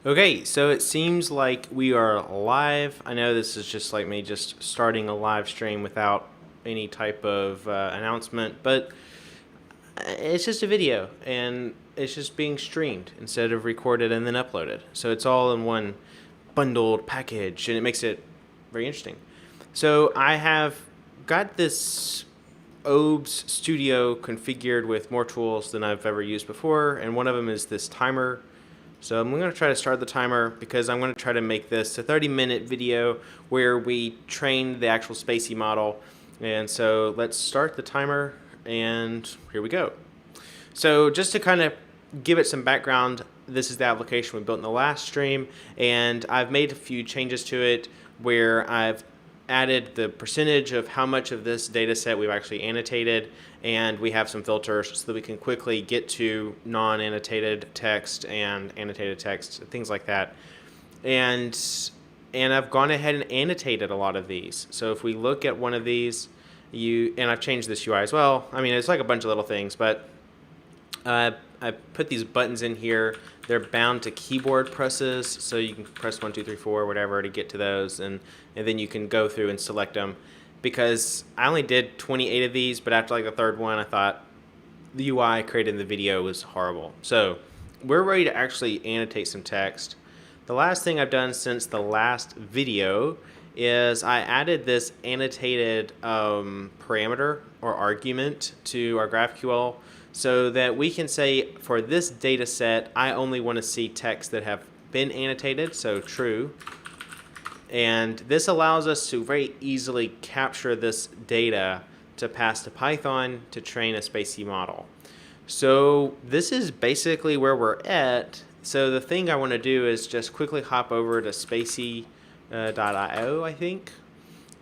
Okay, so it seems like we are live. I know this is just like me just starting a live stream without any type of announcement, but it's just a video and it's just being streamed instead of recorded and then uploaded. So it's all in one bundled package and it makes it very interesting. So I have got this OBS studio configured with more tools than I've ever used before, and one of them is this timer. So I'm going to try to start the timer because I'm going to try to make this a 30-minute video where we train the actual Spacy model. And so let's start the timer, and here we go. So just to kind of give it some background, this is the application we built in the last stream, and I've made a few changes to it where I've added the percentage of how much of this data set we've actually annotated, and we have some filters so that we can quickly get to non-annotated text and annotated text, things like that. And I've gone ahead and annotated a lot of these. So if we look at one of these, and I've changed this UI as well. I mean, it's like a bunch of little things, but I put these buttons in here. They're bound to keyboard presses, so you can press 1, 2, 3, 4, whatever to get to those, and then you can go through and select them. Because I only did 28 of these, but after like the third one, I thought the UI created in the video was horrible. So we're ready to actually annotate some text. The last thing I've done since the last video is I added this annotated parameter or argument to our GraphQL, so that we can say for this data set, I only want to see text that have been annotated, so true. And this allows us to very easily capture this data to pass to Python to train a Spacy model. So this is basically where we're at. So the thing I want to do is just quickly hop over to Spacy.io, I think.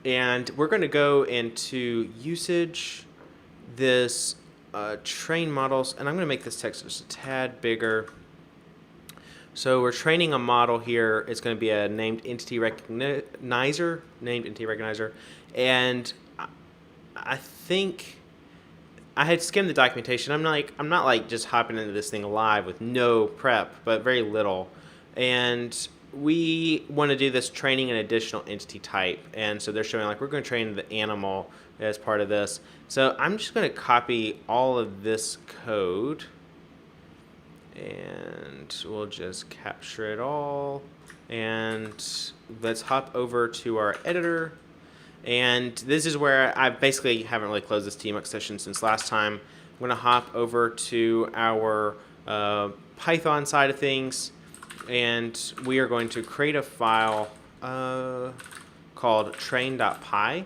And we're going to go into usage, this train models, and I'm going to make this text just a tad bigger. So we're training a model here. It's going to be a named entity recognizer, and I think I had skimmed the documentation. I'm not like just hopping into this thing live with no prep, but very little. And we want to do this training an additional entity type, and so they're showing like we're going to train the animal as part of this. So I'm just going to copy all of this code, and we'll just capture it all. And let's hop over to our editor. And this is where I basically haven't really closed this TMUX session since last time. I'm going to hop over to our Python side of things, and we are going to create a file called train.py.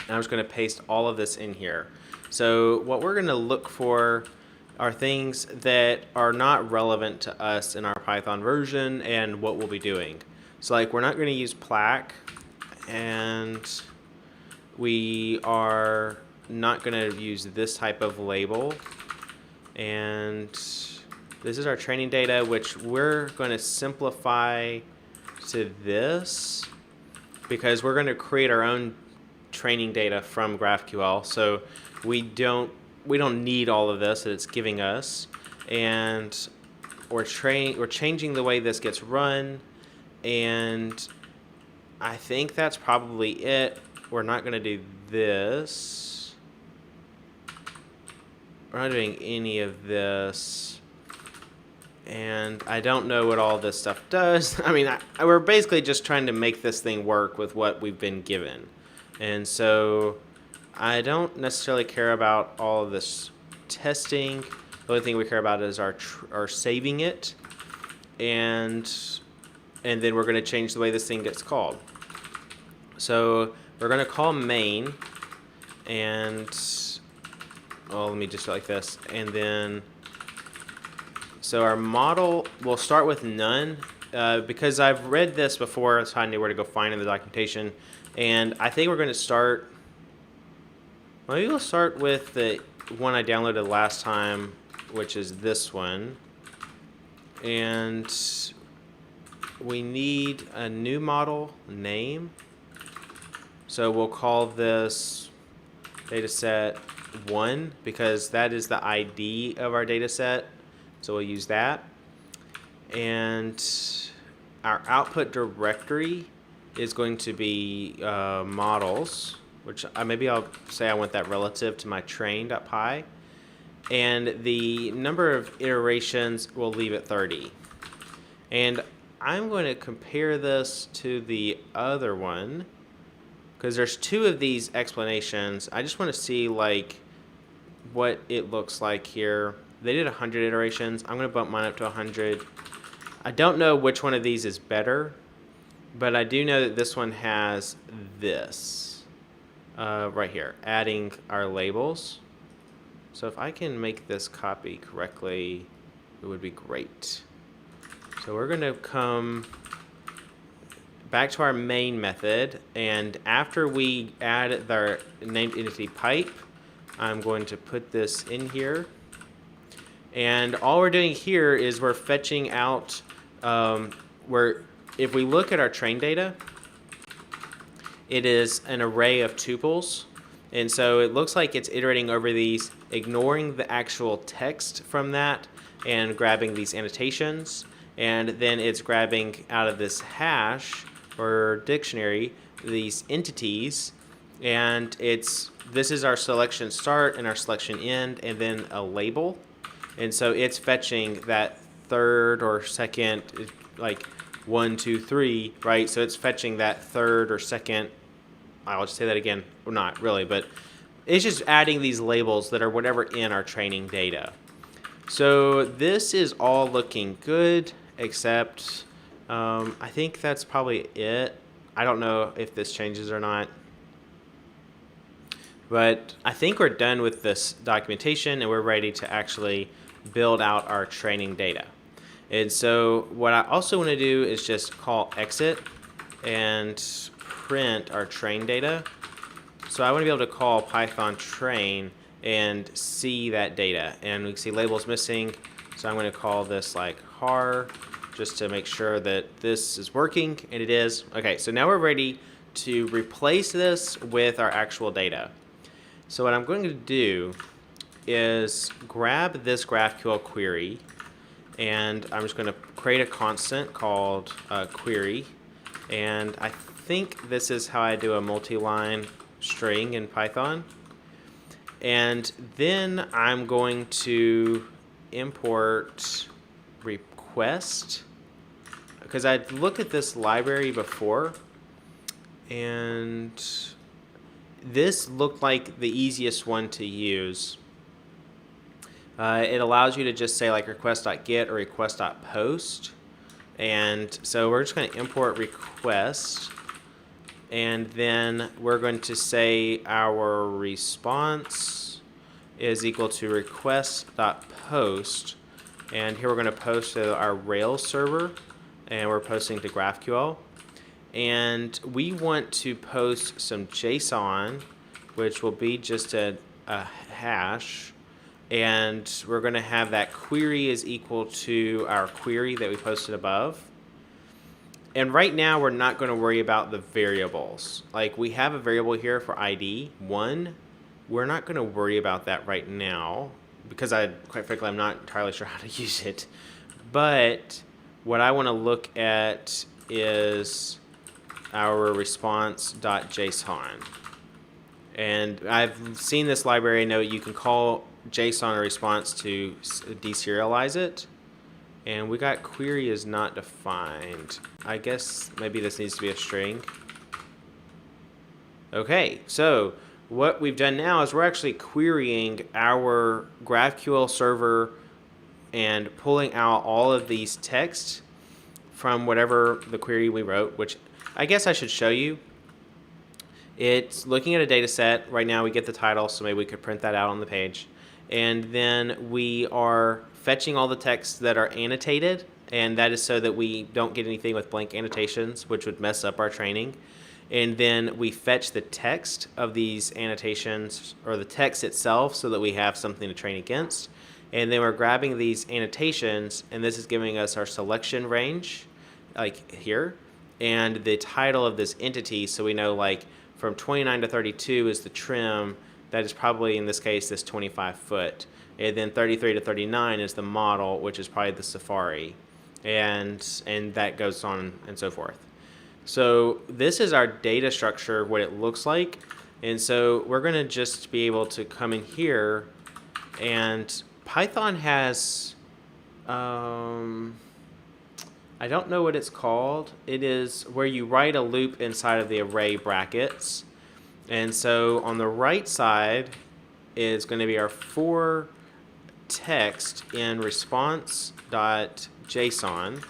And I'm just going to paste all of this in here. So what we're going to look for are things that are not relevant to us in our Python version and what we'll be doing. So like we're not going to use plaque, and we are not going to use this type of label. And this is our training data, which we're going to simplify to this because we're going to create our own training data from GraphQL. So we don't need all of this that it's giving us, and we're changing the way this gets run, and I think that's probably it. We're not going to do this. We're not doing any of this. And I don't know what all this stuff does. I mean, we're basically just trying to make this thing work with what we've been given. And so I don't necessarily care about all of this testing. The only thing we care about is our saving it. And then we're going to change the way this thing gets called. So we're going to call main, and let me just like this, and then so our model will start with none because I've read this before, so I knew where to go find in the documentation, and I think we're going to start. Maybe we'll start with the one I downloaded last time, which is this one, and we need a new model name. So we'll call this dataset 1 because that is the ID of our dataset. So we'll use that. and our output directory is going to be models, which maybe I'll say I want that relative to my train.py. And the number of iterations we'll leave at 30. And I'm going to compare this to the other one because there's two of these explanations. I just want to see like what it looks like here. They did 100 iterations. I'm going to bump mine up to 100. I don't know which one of these is better, but I do know that this one has this right here, adding our labels. So if I can make this copy correctly, it would be great. So we're going to come back to our main method, and after we add our named entity pipe, I'm going to put this in here. And all we're doing here is we're fetching out if we look at our train data, it is an array of tuples. And so it looks like it's iterating over these, ignoring the actual text from that and grabbing these annotations. And then it's grabbing out of this hash or dictionary these entities. And this is our selection start and our selection end, and then a label. And so it's fetching that third or second, like 1, 2, 3, right? So it's fetching that third or second. I'll just say that again. Well, not really, but it's just adding these labels that are whatever in our training data. So this is all looking good, except I think that's probably it. I don't know if this changes or not. But I think we're done with this documentation and we're ready to actually build out our training data. And so what I also want to do is just call exit and print our train data. So I want to be able to call Python train and see that data. And we can see labels missing. So I'm going to call this like har just to make sure that this is working, and it is. Okay, so now we're ready to replace this with our actual data. So what I'm going to do is grab this GraphQL query, and I'm just going to create a constant called query. And I think this is how I do a multi-line string in Python. And then I'm going to import request, because I looked at this library before, and this looked like the easiest one to use. It allows you to just say like request.get or request.post. And so we're just going to import request, and then we're going to say our response is equal to request.post. And here we're going to post to our Rails server, and we're posting to GraphQL. And we want to post some JSON, which will be just a hash. And we're going to have that query is equal to our query that we posted above. And right now, we're not going to worry about the variables. Like, we have a variable here for ID 1. We're not going to worry about that right now because quite frankly, I'm not entirely sure how to use it. But what I want to look at is our response.json. And I've seen this library. I know you can call JSON a response to deserialize it. And we got query is not defined. I guess maybe this needs to be a string. Okay, so what we've done now is we're actually querying our GraphQL server and pulling out all of these texts from whatever the query we wrote, which I guess I should show you. It's looking at a data set. Right now we get the title, so maybe we could print that out on the page. And then we are fetching all the texts that are annotated, and that is so that we don't get anything with blank annotations, which would mess up our training. And then we fetch the text of these annotations, or the text itself, so that we have something to train against. And then we're grabbing these annotations, and this is giving us our selection range, like here, and the title of this entity, so we know like from 29 to 32 is the trim. That is probably, in this case, this 25 foot. And then 33 to 39 is the model, which is probably the Safari. and that goes on and so forth. So this is our data structure, what it looks like. And so we're going to just be able to come in here, and Python has, I don't know what it's called. It is where you write a loop inside of the array brackets. And so on the right side is going to be our for text in response.json.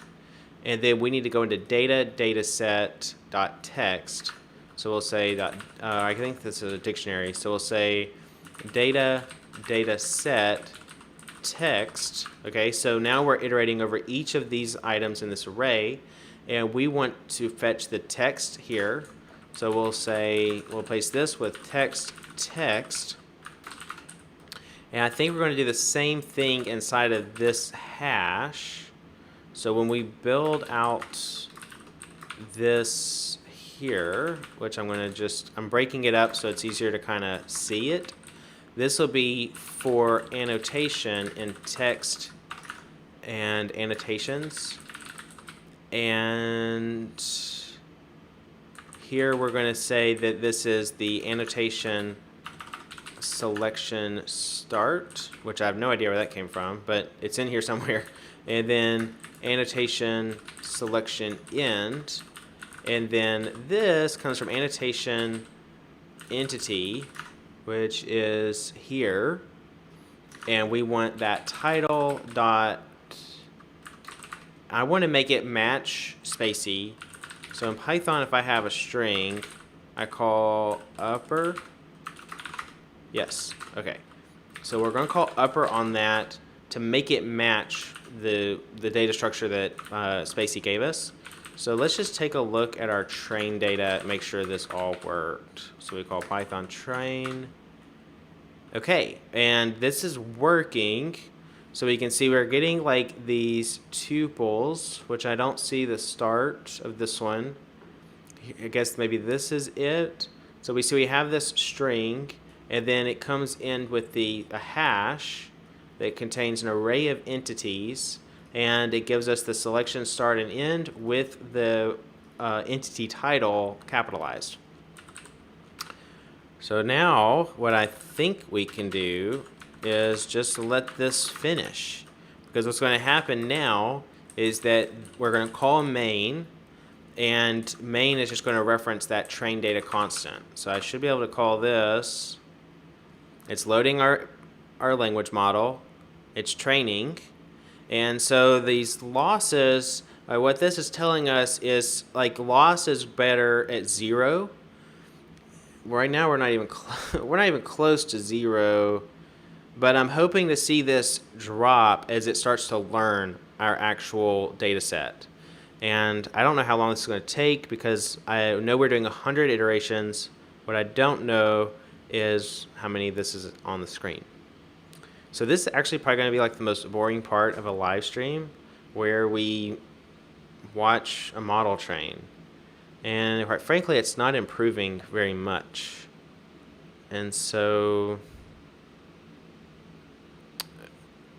And then we need to go into dataset.text. So we'll say I think this is a dictionary. So we'll say dataset text. Okay, so now we're iterating over each of these items in this array, and we want to fetch the text here. So we'll place this with text, and I think we're going to do the same thing inside of this hash. So when we build out this here, which I'm breaking it up so it's easier to kind of see it. This will be for annotation in text and annotations. And here we're going to say that this is the annotation selection start, which I have no idea where that came from, but it's in here somewhere. And then annotation selection end. And then this comes from annotation entity, which is here, and we want that title dot. I want to make it match Spacy. So in Python, if I have a string, I call upper. Yes, okay. So we're going to call upper on that to make it match the data structure that Spacy gave us. So let's just take a look at our train data and make sure this all worked. So we call Python train. Okay, and this is working. So we can see we're getting like these tuples, which I don't see the start of this one. I guess maybe this is it. So we see we have this string, and then it comes in with a hash that contains an array of entities, and it gives us the selection start and end with the entity title capitalized. So now what I think we can do is just let this finish, because what's going to happen now is that we're going to call main, and main is just going to reference that train data constant. So I should be able to call this. It's loading our language model. It's training. And so these losses, what this is telling us is like loss is better at 0. Right now we're not even close to 0, but I'm hoping to see this drop as it starts to learn our actual data set. And I don't know how long this is going to take, because I know we're doing 100 iterations. What I don't know is how many this is on the screen. So this is actually probably going to be like the most boring part of a live stream, where we watch a model train. And quite frankly, it's not improving very much. And so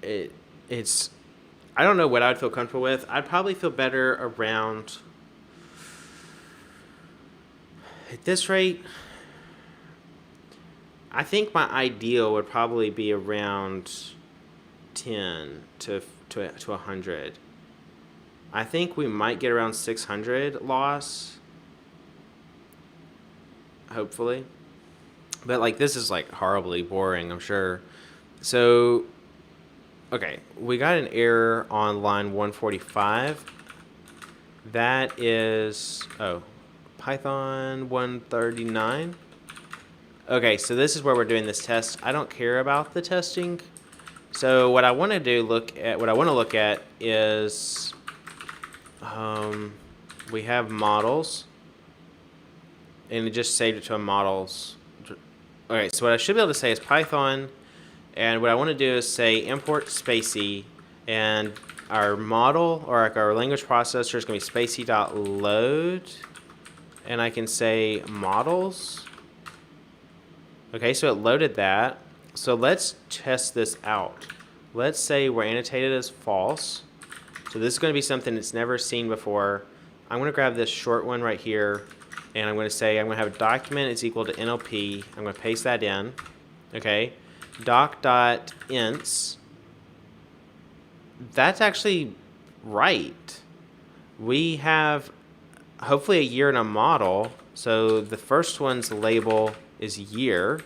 it's, I don't know what I would feel comfortable with. I'd probably feel better around, at this rate, I think my ideal would probably be around 10 to 100. I think we might get around 600 loss, hopefully. But like this is like horribly boring, I'm sure. So, okay, we got an error on line 145. That is, Python 139. Okay, so this is where we're doing this test. I don't care about the testing. So what I want to look at is we have models, and it just saved it to a models. Okay, so what I should be able to say is Python, and what I want to do is say import Spacy, and our model, or like our language processor, is going to be spacy.load, and I can say models. Okay, so it loaded that. So let's test this out. Let's say we're annotated as false. So this is going to be something it's never seen before. I'm going to grab this short one right here, and I'm going to say I'm going to have a document is equal to NLP. I'm going to paste that in. Okay, doc.ints. That's actually right. We have hopefully a year in a model. So the first one's label is year,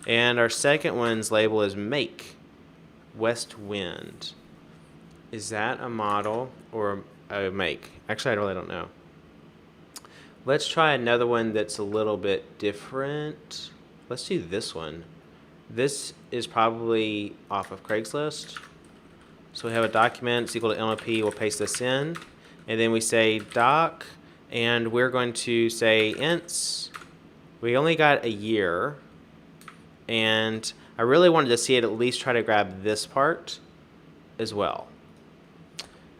and our second one's label is make, west wind. Is that a model or a make? Actually, I really don't know. Let's try another one that's a little bit different. Let's do this one. This is probably off of Craigslist. So we have a document, it's equal to NLP, we'll paste this in. And then we say doc, and we're going to say ints. We only got a year, and I really wanted to see it at least try to grab this part as well.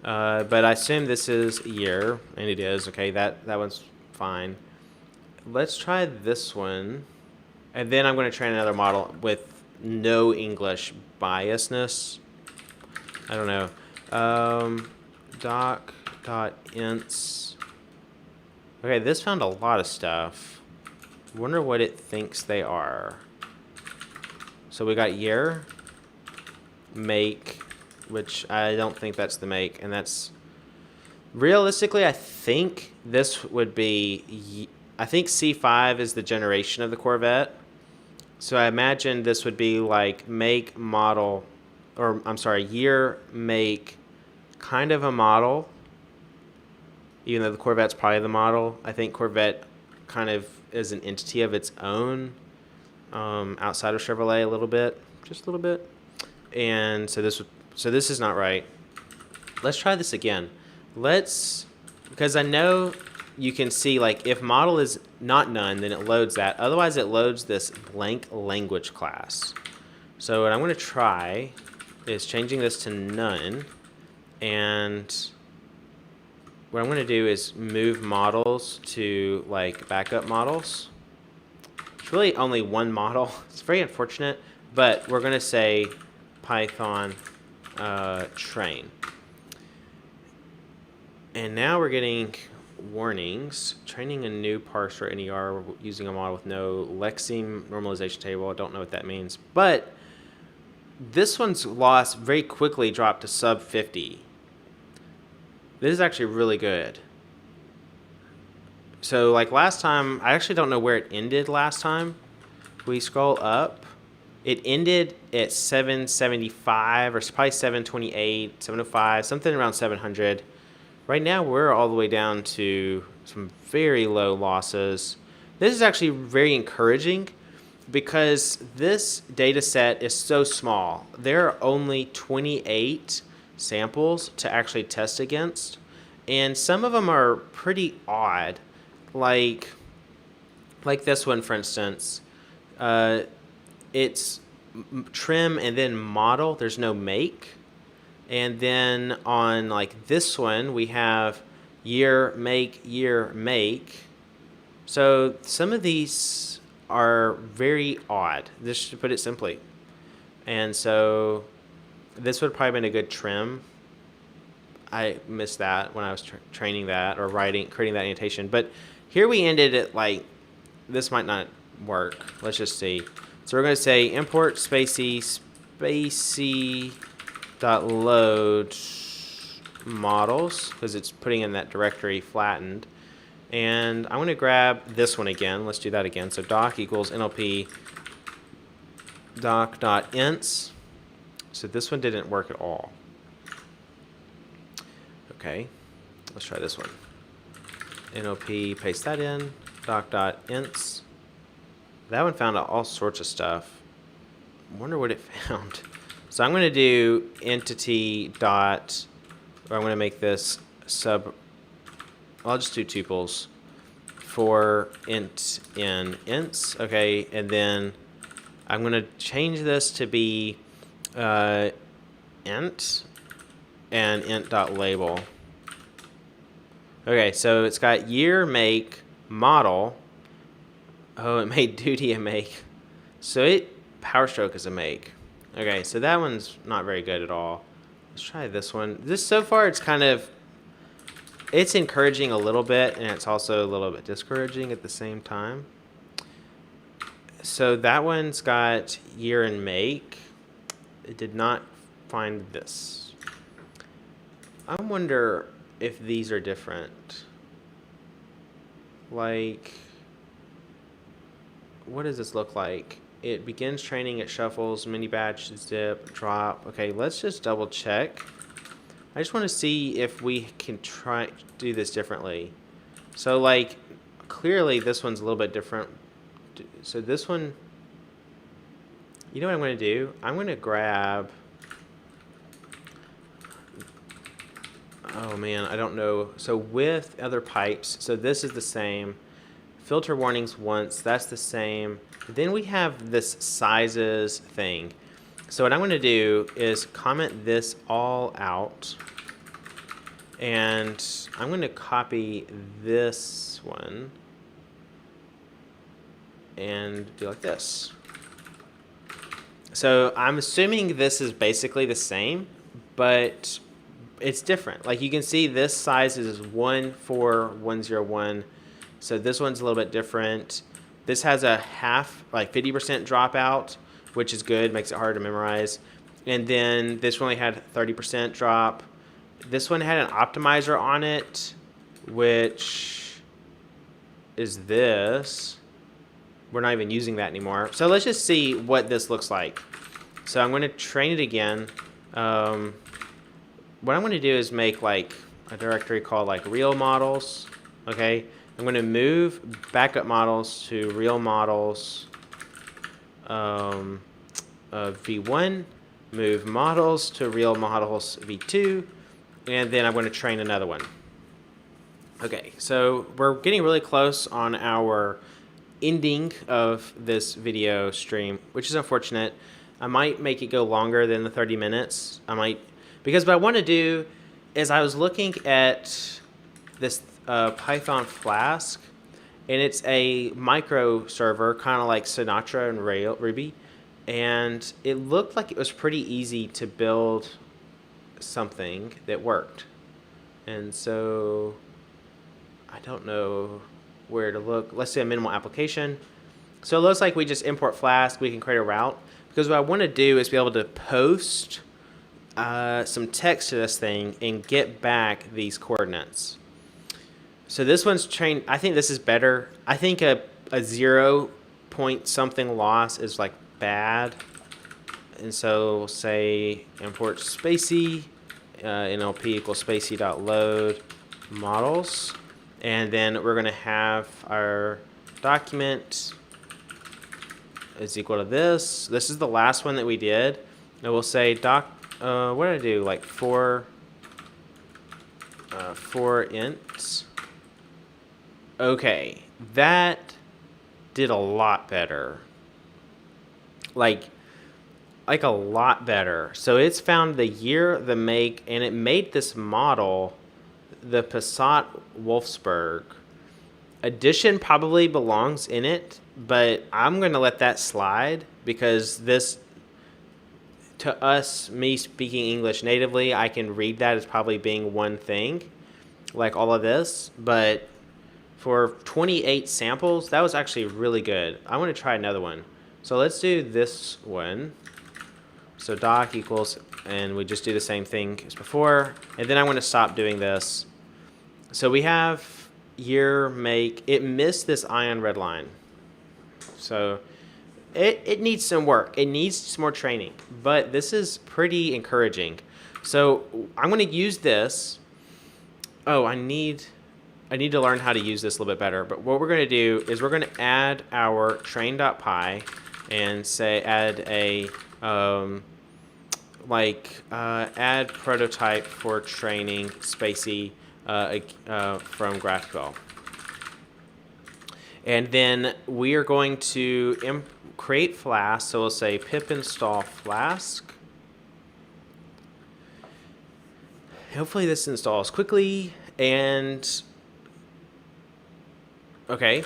But I assume this is a year, and it is. Okay, that one's fine. Let's try this one, and then I'm going to train another model with no English biasness. I don't know. Doc.ints. Okay, this found a lot of stuff. Wonder what it thinks they are. So we got year, make, which I don't think that's the make, and that's realistically, I think this would be, I think C5 is the generation of the Corvette. So I imagine this would be like make, model, or I'm sorry, year, make, kind of a model. Even though the Corvette's probably the model, I think Corvette kind of is an entity of its own, outside of Chevrolet a little bit, just a little bit. And so this is not right. Let's try this again. Because I know you can see, like, if model is not none, then it loads that. Otherwise, it loads this blank language class. So what I'm going to try is changing this to none, and what I'm going to do is move models to like backup models. It's really only one model. It's very unfortunate, but we're going to say Python train. And now we're getting warnings. Training a new parser NER using a model with no lexeme normalization table. I don't know what that means, but this one's loss very quickly dropped to sub 50. This is actually really good. So like last time, I actually don't know where it ended last time. We scroll up. It ended at 775 or probably 728, 705, something around 700. Right now we're all the way down to some very low losses. This is actually very encouraging because this data set is so small. There are only 28 samples to actually test against, and some of them are pretty odd, like this one, for instance. It's trim and then model. There's no make. And then on like this one, we have year, make, year, make. So some of these are very odd, just to put it simply. And so this would probably been a good trim. I missed that when I was training that or creating that annotation. But here we ended at like, this might not work. Let's just see. So we're going to say import Spacy load models, because it's putting in that directory flattened. And I'm going to grab this one again. Let's do that again. So doc equals NLP doc.ints. So this one didn't work at all. Okay, let's try this one. NLP, paste that in, doc.ints. That one found all sorts of stuff. Wonder what it found. So I'm going to do entity dot, or I'm going to make this sub, I'll just do tuples for int in ints. Okay, and then I'm going to change this to be int and int.label. Okay, so it's got year, make, model. Oh, it made duty a make. So PowerStroke is a make. Okay, so that one's not very good at all. Let's try this one. This so far, it's encouraging a little bit, and it's also a little bit discouraging at the same time. So that one's got year and make. It did not find this. I wonder if these are different. Like, what does this look like? It begins training, it shuffles, mini batch, zip, drop. Okay, let's just double check. I just want to see if we can try do this differently. So like, clearly this one's a little bit different. So this one, you know what I'm going to do? I'm going to grab, oh man, I don't know. So with other pipes, so this is the same. Filter warnings once, that's the same. Then we have this sizes thing. So what I'm going to do is comment this all out. And I'm going to copy this one and do like this. So I'm assuming this is basically the same, but it's different. Like you can see this size is 14101. So this one's a little bit different. This has a half, like 50% dropout, which is good, makes it hard to memorize. And then this one only had 30% drop. This one had an optimizer on it, which is this. We're not even using that anymore. So let's just see what this looks like. So I'm going to train it again. What I'm going to do is make like a directory called like real models. Okay. I'm going to move backup models to real models v1, move models to real models v2, and then I'm going to train another one. Okay, so we're getting really close on our ending of this video stream, which is unfortunate. I might make it go longer than the 30 minutes. Because what I want to do is I was looking at this Python Flask, and it's a micro server, kind of like Sinatra and Ruby, and it looked like it was pretty easy to build something that worked. And so I don't know where to look. Let's say a minimal application. So it looks like we just import Flask. We can create a route, because what I want to do is be able to post some text to this thing and get back these coordinates. So this one's trained. I think this is better. I think a 0 point something loss is like bad. And so we'll say import Spacy, NLP equals Spacy.load models. And then we're going to have our document is equal to this. This is the last one that we did. And we'll say what did I do? Like four ints. Okay, that did a lot better. Like a lot better. So it's found the year, the make, and it made this model, the Passat Wolfsburg. Addition probably belongs in it, but I'm going to let that slide, because this, to us, me speaking English natively, I can read that as probably being one thing, like all of this. But for 28 samples, that was actually really good. I want to try another one. So let's do this one. So doc equals, and we just do the same thing as before. And then I want to stop doing this. So we have year, make. It missed this ion red line. So it needs some work. It needs some more training. But this is pretty encouraging. So I'm going to use this. Oh, I need to learn how to use this a little bit better. But what we're going to do is we're going to add our train.py and say add a add prototype for training Spacy from GraphQL. And then we are going to create Flask. So we'll say pip install Flask. Hopefully this installs quickly. And okay,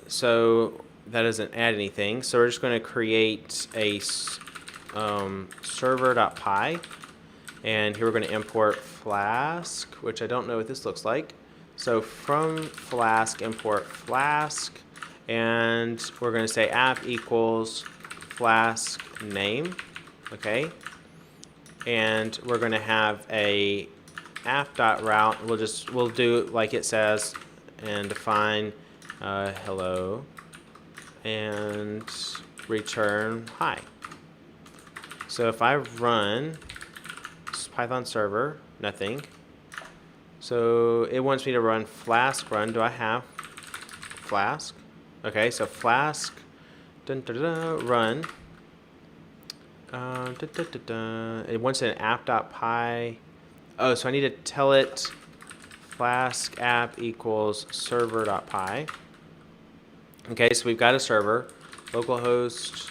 so that doesn't add anything. So we're just going to create a server.py, And here we're going to import Flask, which I don't know what this looks like. So from Flask, import Flask. And we're going to say app equals Flask name. Okay. And we're going to have a app.route. We'll do like it says and define hello and return hi. So if I run Python server, nothing. So it wants me to run Flask run. Do I have Flask? Okay, so Flask run. It wants an app.py. Oh, so I need to tell it Flask app equals server.py. Okay, so we've got a server, localhost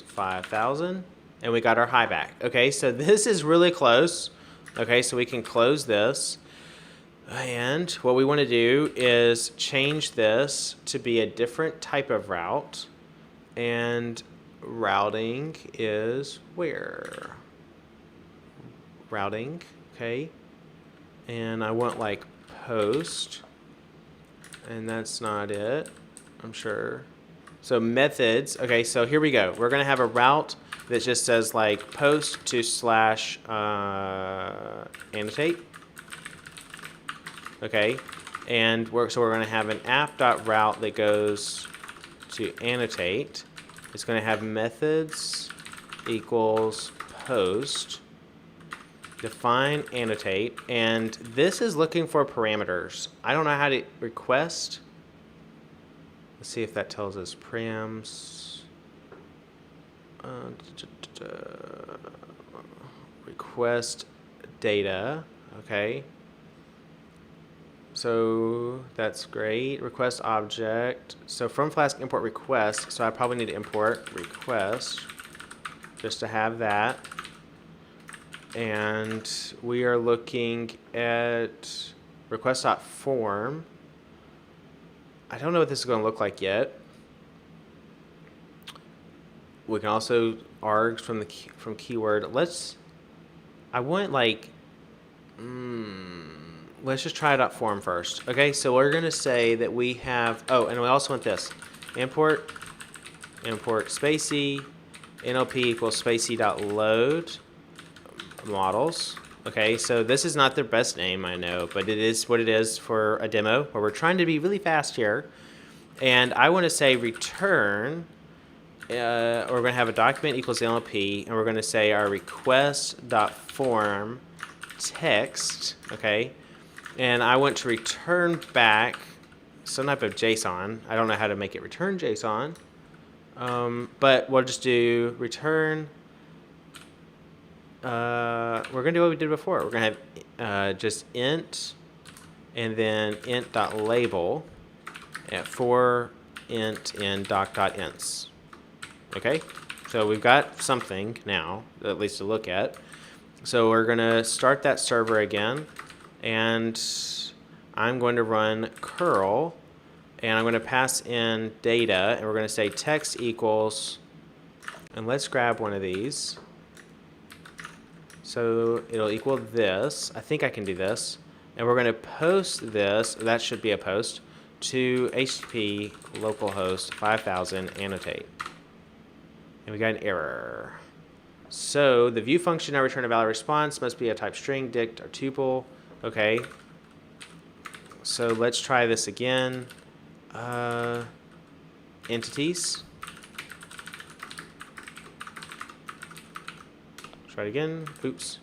5000, and we got our hi back. Okay, so this is really close. Okay, so we can close this. And what we want to do is change this to be a different type of route. And routing is where? Routing, okay. And I want like post. And that's not it, I'm sure. So methods, okay, so here we go. We're going to have a route that just says like post to slash annotate. Okay, and so we're going to have an app.route that goes to annotate. It's going to have methods equals post, define annotate, and this is looking for parameters. I don't know how to request. Let's see if that tells us params. Request data. Okay. So that's great. Request object. So from Flask import request. So I probably need to import request just to have that. And we are looking at request.form. I don't know what this is going to look like yet. We can also args from keyword. I want like, let's just try .form first. Okay, so we're going to say that we have, oh, and we also want this. Import Spacy, NLP equals Spacy.load models. Okay, so this is not their best name, I know, but it is what it is for a demo where we're trying to be really fast here. And I want to say return, we're going to have a document equals NLP, and we're going to say our request.form text, okay? And I want to return back some type of JSON. I don't know how to make it return JSON, but we'll just do return. We're going to do what we did before. We're going to have just int and then int.label for int in doc.ints. Okay, so we've got something now, at least to look at. So we're going to start that server again, and I'm going to run curl, and I'm going to pass in data, and we're going to say text equals, and let's grab one of these. So it'll equal this. I think I can do this. And we're going to post this, that should be a post, to HTTP localhost 5000 annotate. And we got an error. So the view function now return a valid response must be a type string, dict, or tuple. Okay. So let's try this again. Entities. Try it again. Oops.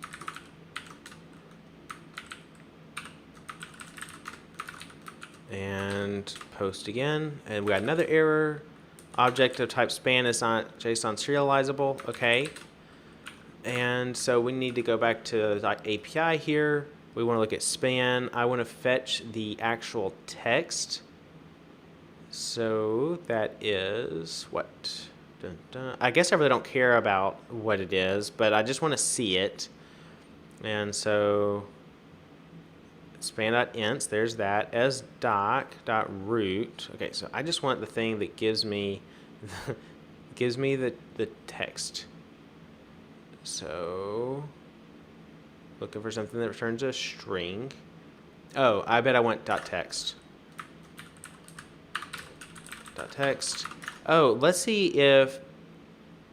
And post again. And we got another error. Object of type span is not JSON serializable. Okay. And so we need to go back to the API here. We want to look at span. I want to fetch the actual text. So that is what? Dun, dun. I guess I really don't care about what it is, but I just want to see it. And so span.ints, there's that, as doc.root. Okay, so I just want the thing that gives me the text. So looking for something that returns a string. Oh, I bet I want .text. .text. Oh, let's see if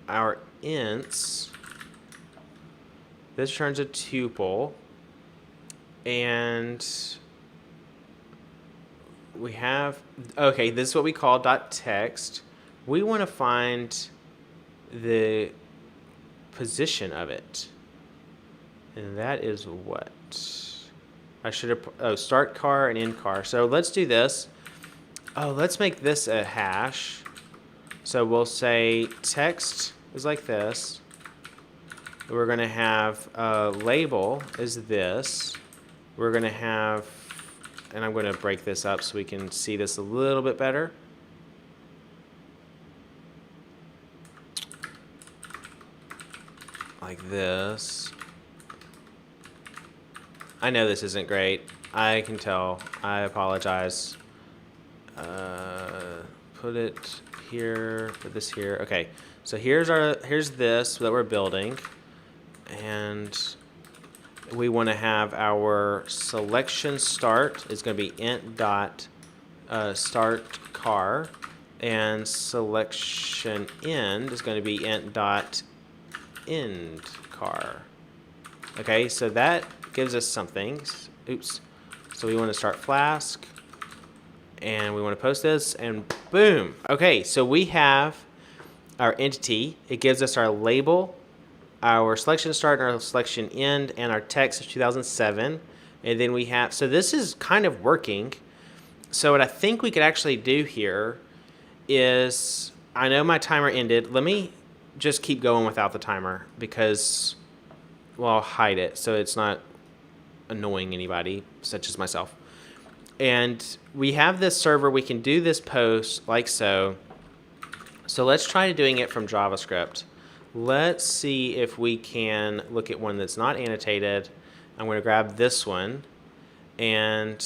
our ints, this returns a tuple, and we have, okay, this is what we call .text. We want to find the position of it, and that is what I should have. Oh, start car and end car. So let's do this. Oh, let's make this a hash. So we'll say text is like this. We're going to have label is this. We're going to have, and I'm going to break this up so we can see this a little bit better. Like this. I know this isn't great. I can tell. I apologize. Put it here. Put this here. Okay. So here's this that we're building, and we want to have our selection start is going to be int dot start car, and selection end is going to be int dot end car. Okay, so that gives us something. Oops. So we want to start Flask, and we want to post this, and boom. Okay, so we have our entity. It gives us our label, our selection start, and our selection end, and our text of 2007. And then we have, so this is kind of working. So what I think we could actually do here is, I know my timer ended. Let me just keep going without the timer because, well, I'll hide it so it's not annoying anybody, such as myself. And we have this server. We can do this post like so. So let's try doing it from JavaScript. Let's see if we can look at one that's not annotated. I'm going to grab this one, and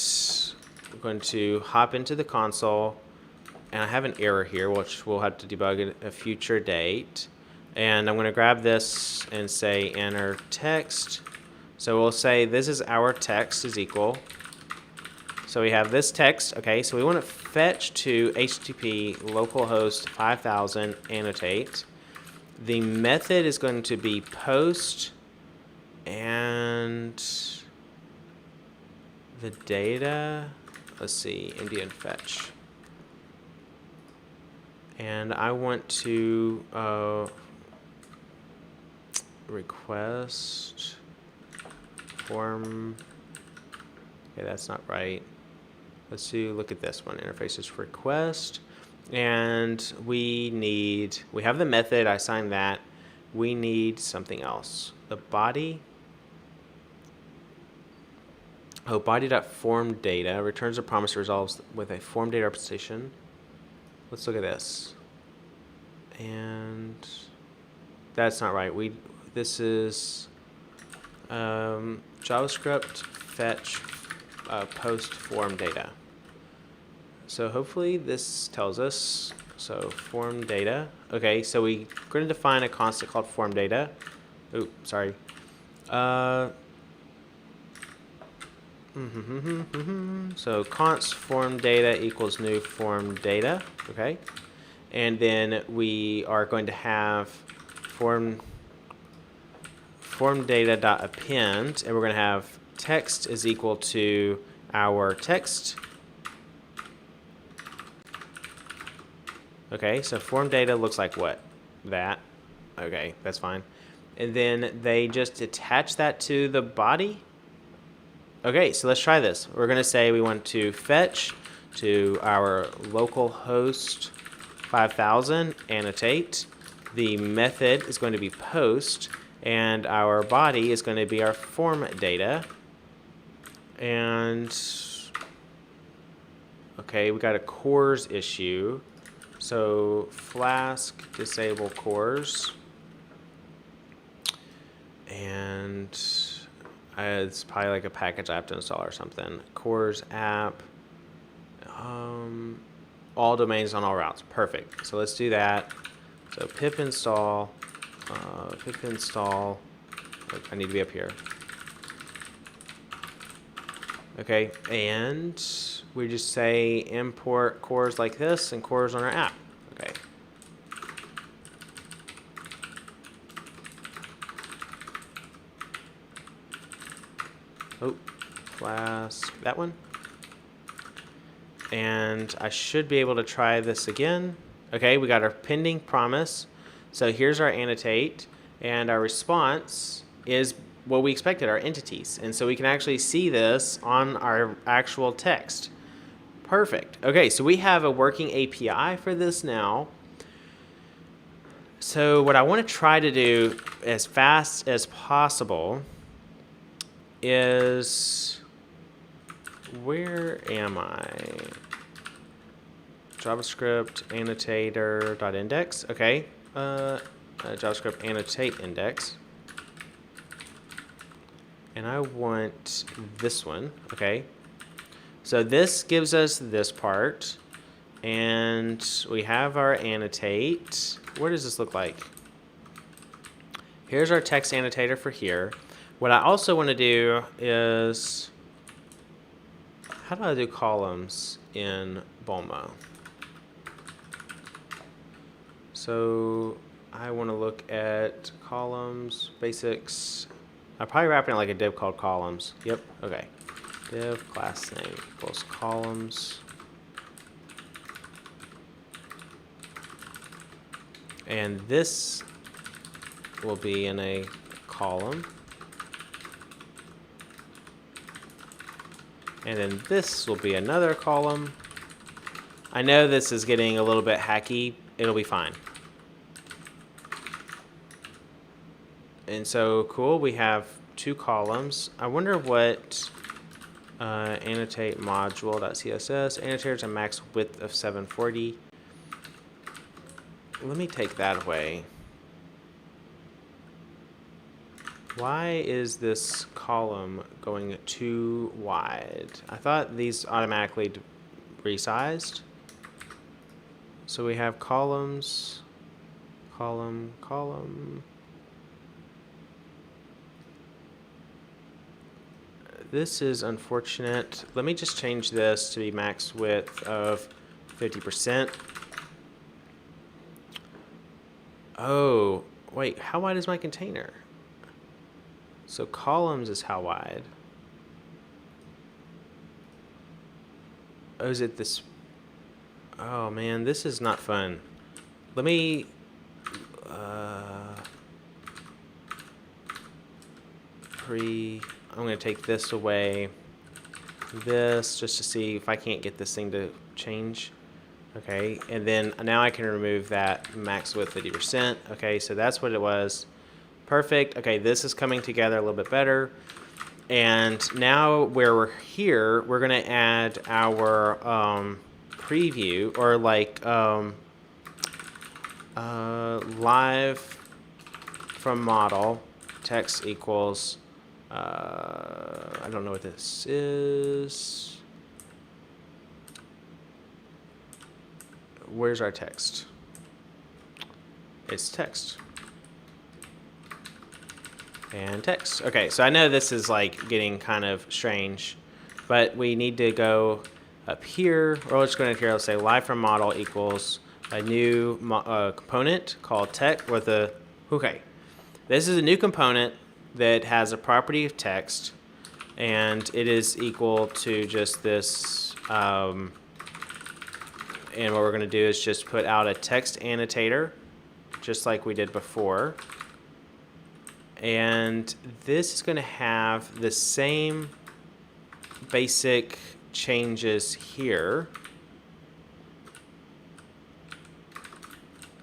I'm going to hop into the console. And I have an error here, which we'll have to debug at a future date. And I'm going to grab this and say enter text. So we'll say this is our text is equal. So we have this text. Okay, so we want to fetch to HTTP localhost 5000 annotate. The method is going to be post, and the data, let's see, MDN fetch. And I want to request form. Okay, that's not right. Let's see, look at this one, interfaces request. And we have the method, I assigned that. We need something else. The body. Oh, body.form data returns a promise resolves with a form data representation. Let's look at this. And that's not right. This is JavaScript fetch post form data. So hopefully this tells us. So form data. Okay, so we're going to define a constant called form data. Oops, sorry. So const form data equals new form data. Okay, and then we are going to have form data dot append, and we're going to have text is equal to our text. Okay, so form data looks like what? That. Okay, that's fine. And then they just attach that to the body. Okay, so let's try this. We're going to say we want to fetch to our local host 5000, annotate. The method is going to be post, and our body is going to be our form data. And, okay, we got a cores issue. So Flask disable cores, and it's probably like a package I have to install or something. Cores app, all domains on all routes. Perfect. So let's do that. So pip install pip install. I need to be up here. Okay, and we just say import cores like this and cores on our app. Okay. Oh, Flask, that one. And I should be able to try this again. Okay, we got our pending promise. So here's our annotate, and our response is what we expected, our entities. And so we can actually see this on our actual text. Perfect. Okay, so we have a working API for this now. So what I want to try to do as fast as possible is, where am I? JavaScript annotator.index. Okay. JavaScript annotate index. And I want this one. Okay. So this gives us this part. And we have our annotate. What does this look like? Here's our text annotator for here. What I also want to do is, how do I do columns in Bulma? So I want to look at columns, basics. I'm probably wrapping it like a div called columns. Yep, okay. Div class name equals columns. And this will be in a column. And then this will be another column. I know this is getting a little bit hacky. It'll be fine. And so, cool, we have 2 columns. I wonder what annotate module.css. Annotators a max width of 740. Let me take that away. Why is this column going too wide? I thought these automatically resized. So we have columns, column, column. This is unfortunate. Let me just change this to be max width of 50%. Oh, wait, how wide is my container? So columns is how wide? Oh, is it this? Oh man, this is not fun. Let me, I'm gonna take this away, this, just to see if I can't get this thing to change. Okay, and then now I can remove that max width 50%. Okay, so that's what it was. Perfect. Okay, this is coming together a little bit better. And now where we're here, we're gonna add our preview, or like live from model text equals, I don't know what this is. Where's our text? It's text. And text. Okay, so I know this is like getting kind of strange, but we need to go up here, or let's go in here, let's say live from model equals a new component called text with a, okay. This is a new component that has a property of text, and it is equal to just this, and what we're gonna do is just put out a text annotator, just like we did before. And this is gonna have the same basic changes here,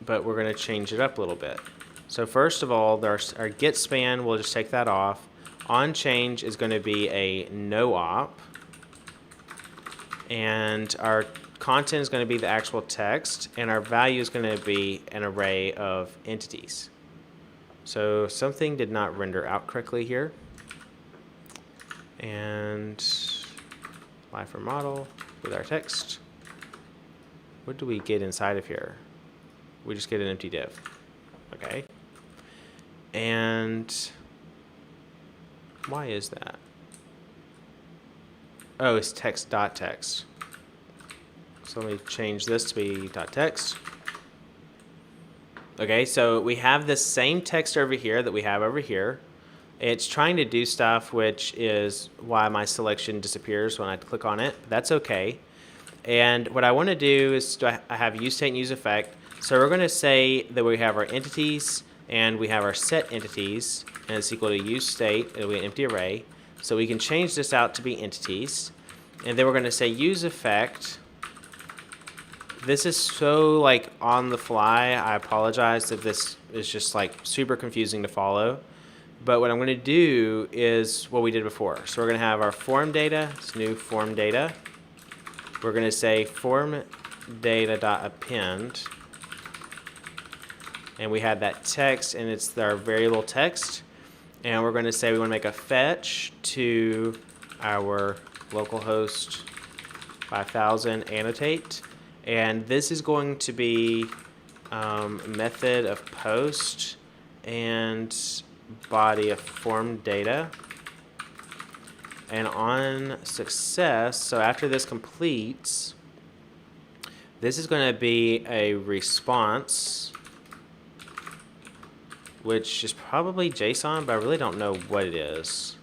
but we're gonna change it up a little bit. So first of all, our get span, we'll just take that off. On change is gonna be a no op. And our content is gonna be the actual text, and our value is gonna be an array of entities. So something did not render out correctly here. And live from model with our text. What do we get inside of here? We just get an empty div. Okay. And why is that? Oh, it's text.text. So let me change this to be .text. Okay, so we have this same text over here that we have over here. It's trying to do stuff, which is why my selection disappears when I click on it. That's okay. And what I want to do is I have use state and use effect. So we're going to say that we have our entities and we have our set entities, and it's equal to use state. It'll be an empty array. So we can change this out to be entities. And then we're going to say use effect. This is so like on the fly. I apologize if this is just like super confusing to follow. But what I'm going to do is what we did before. So we're going to have our form data. It's new form data. We're going to say form data.append. And we had that text, and it's our variable text. And we're going to say we want to make a fetch to our localhost 5000 annotate. And this is going to be method of post and body of form data. And on success, so after this completes, this is going to be a response, which is probably JSON, but I really don't know what it is.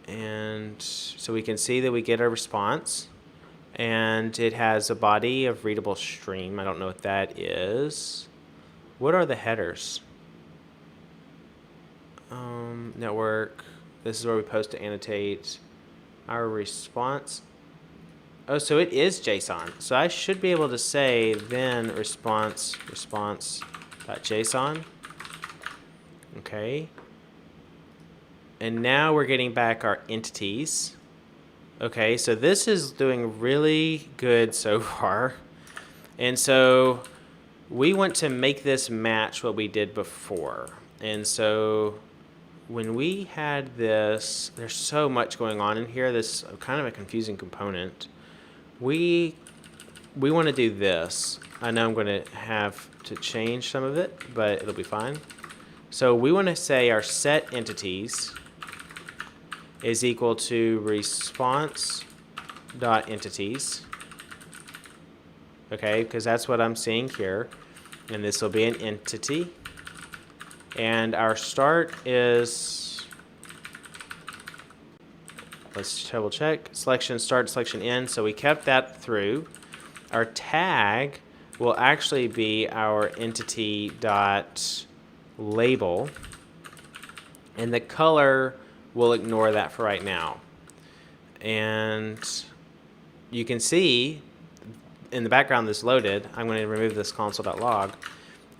And so we can see that we get a response. And it has a body of readable stream. I don't know what that is. What are the headers? Network. This is where we post to annotate. Our response. Oh, so it is JSON. So I should be able to say then response.json. Okay. And now we're getting back our entities. Okay, so this is doing really good so far. And so we want to make this match what we did before. And so when we had this, there's so much going on in here. This is kind of a confusing component. We want to do this. I know I'm going to have to change some of it, but it'll be fine. So we want to say our set entities is equal to response.entities. Okay, because that's what I'm seeing here. And this will be an entity. And our start is, let's double check, selection start, selection end. So we kept that through. Our tag will actually be our entity.label. And the color, we'll ignore that for right now. And you can see in the background this loaded, I'm going to remove this console.log,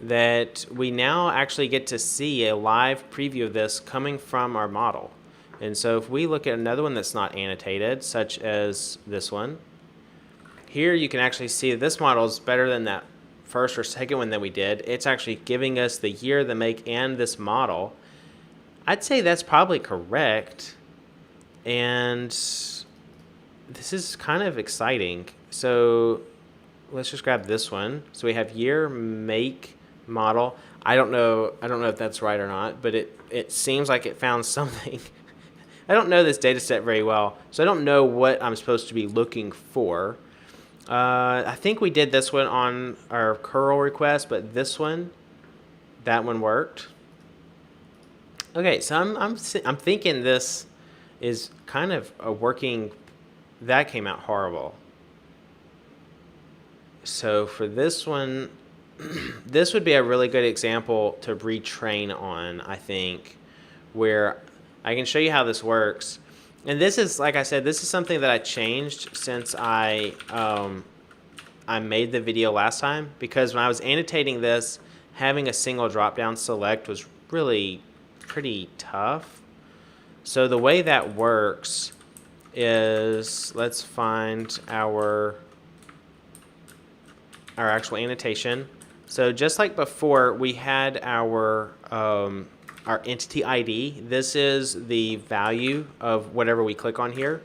that we now actually get to see a live preview of this coming from our model. And so if we look at another one that's not annotated, such as this one, here you can actually see that this model is better than that first or second one that we did. It's actually giving us the year, the make, and this model. I'd say that's probably correct, and this is kind of exciting. So let's just grab this one. So we have year, make, model. I don't know if that's right or not, but it seems like it found something. I don't know this data set very well, so I don't know what I'm supposed to be looking for. I think we did this one on our curl request, but this one, that one worked. Okay, so I'm thinking this is kind of a working. That came out horrible. So for this one, this would be a really good example to retrain on, I think, where I can show you how this works. And this is, like I said, this is something that I changed since I made the video last time, because when I was annotating this, having a single drop-down select was really pretty tough. So the way that works is, let's find our actual annotation. So just like before, we had our entity ID. This is the value of whatever we click on here.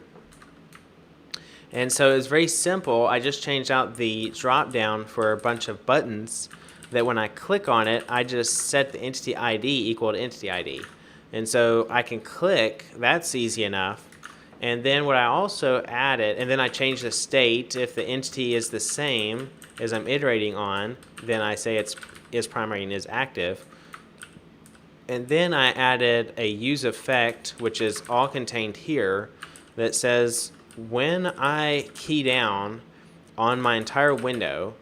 And so it's very simple. I just changed out the drop down for a bunch of buttons. that when I click on it, I just set the entity ID equal to entity ID. And so I can click, that's easy enough. And then what I also added, and then I change the state. If the entity is the same as I'm iterating on, then I say it's is primary and is active. And then I added a use effect, which is all contained here, that says when I key down on my entire window,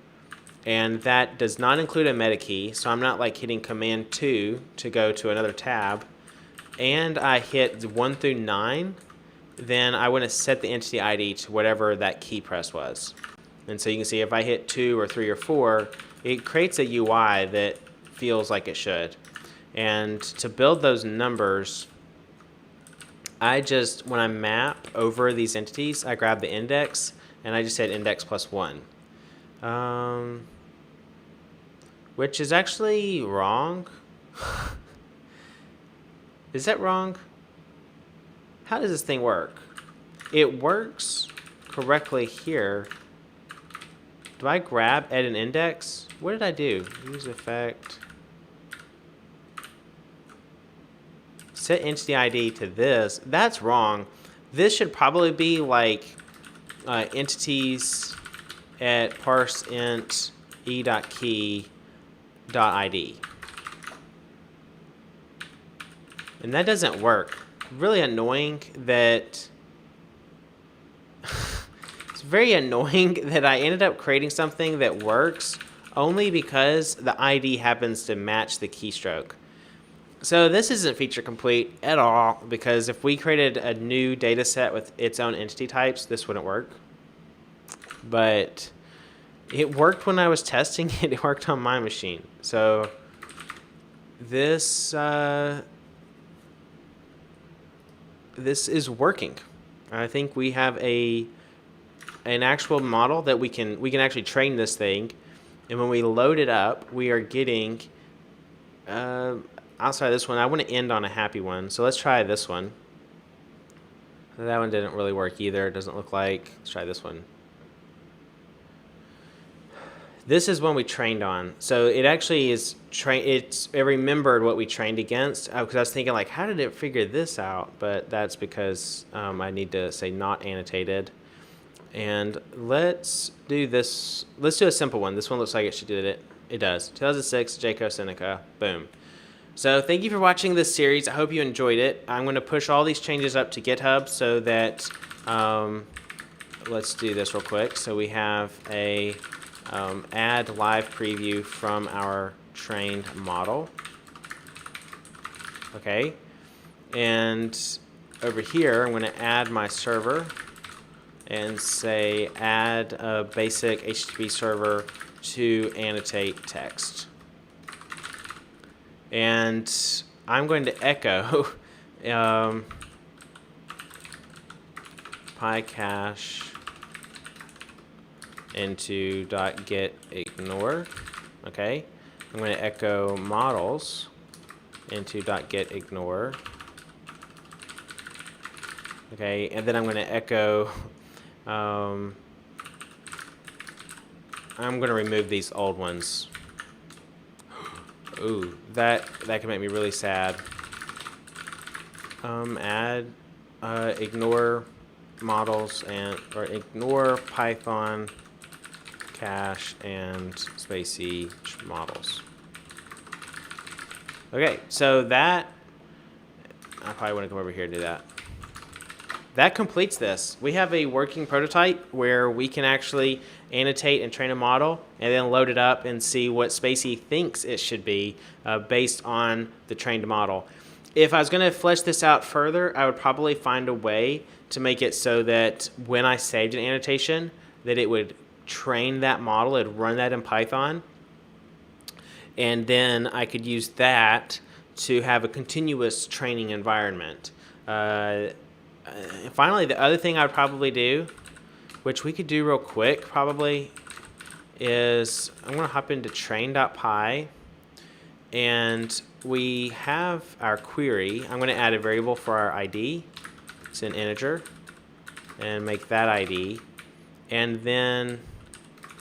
and that does not include a meta key, so I'm not like hitting Command 2 to go to another tab, and I hit 1 through 9, then I want to set the entity ID to whatever that key press was. And so you can see if I hit 2 or 3 or 4, it creates a UI that feels like it should. And to build those numbers, I just, when I map over these entities, I grab the index, and I just hit index plus 1. Which is actually wrong. Is that wrong? How does this thing work? It works correctly here. Do I grab add an index? What did I do? Use effect. Set entity ID to this. That's wrong. This should probably be like entities at parse int e.key.id. And that doesn't work. Really annoying that it's very annoying that I ended up creating something that works only because the ID happens to match the keystroke. So this isn't feature complete at all, because if we created a new data set with its own entity types, this wouldn't work. But it worked when I was testing it. It worked on my machine. So this this is working. I think we have an actual model that we can actually train this thing, and when we load it up, we are getting outside of this one. I want to end on a happy one, so let's try this one. That one didn't really work either. It doesn't look like. Let's try this one. This is one we trained on. So it actually is it remembered what we trained against, because I was thinking like, how did it figure this out? But that's because I need to say not annotated. And let's do this. Let's do a simple one. This one looks like it should do it. It does. 2006 Jaco Seneca. Boom. So thank you for watching this series. I hope you enjoyed it. I'm going to push all these changes up to GitHub so that let's do this real quick. So we have a add live preview from our trained model. Okay. And over here, I'm going to add my server and say add a basic HTTP server to annotate text. And I'm going to echo PyCache into .getIgnore. Okay, I'm going to echo models into .getIgnore. Okay, and then I'm going to echo. I'm going to remove these old ones. Ooh, that can make me really sad. Add ignore models or ignore Python cache and Spacy models. Okay, so that I probably want to come over here and do that. That completes this. We have a working prototype where we can actually annotate and train a model and then load it up and see what Spacy thinks it should be based on the trained model. If I was going to flesh this out further, I would probably find a way to make it so that when I saved an annotation, that it would train that model, it would run that in Python, and then I could use that to have a continuous training environment. Finally, the other thing I would probably do, which we could do real quick probably, is I'm going to hop into train.py, and we have our query. I'm going to add a variable for our ID. It's an integer, and make that ID. And then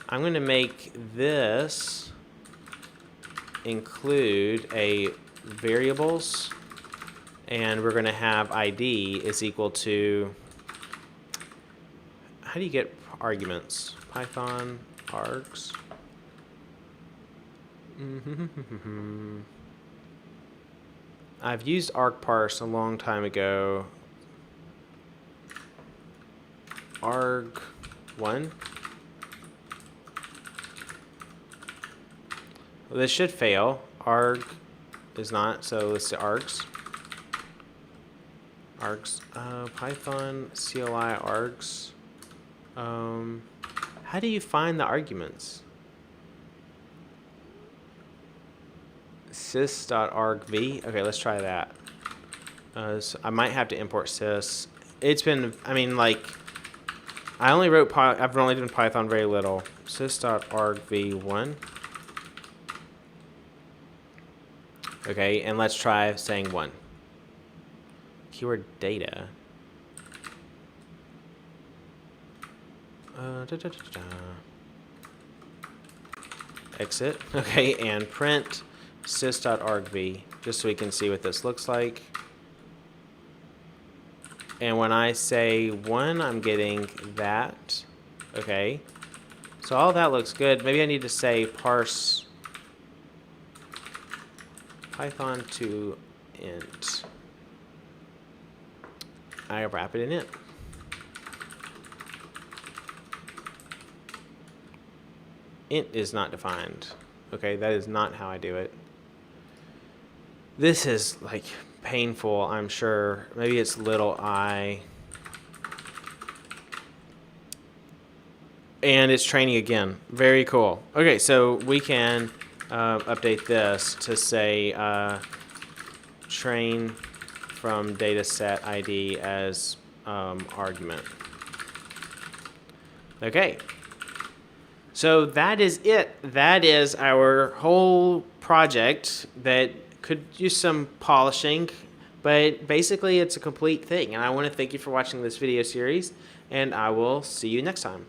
I'm going to make this include a variables, and we're going to have ID is equal to, how do you get arguments? Python args. I've used argparse a long time ago. arg1. Well, this should fail. Arg is not, so let's say args. Python CLI args. How do you find the arguments? sys.argv. Okay, let's try that. So I might have to import sys. It's been, I mean, like, I've only done Python very little. sys.argv1. Okay, and let's try saying 1. Keyword data. Exit. Okay, and print sys.argv, just so we can see what this looks like. And when I say 1, I'm getting that. Okay. So all that looks good. Maybe I need to say parse Python to int. I wrap it in int. Int is not defined. Okay, that is not how I do it. This is like painful, I'm sure. Maybe it's little I. And it's training again. Very cool. Okay, so we can update this to say train from dataset ID as argument. Okay. So that is it. That is our whole project that could use some polishing, but basically it's a complete thing. And I want to thank you for watching this video series, and I will see you next time.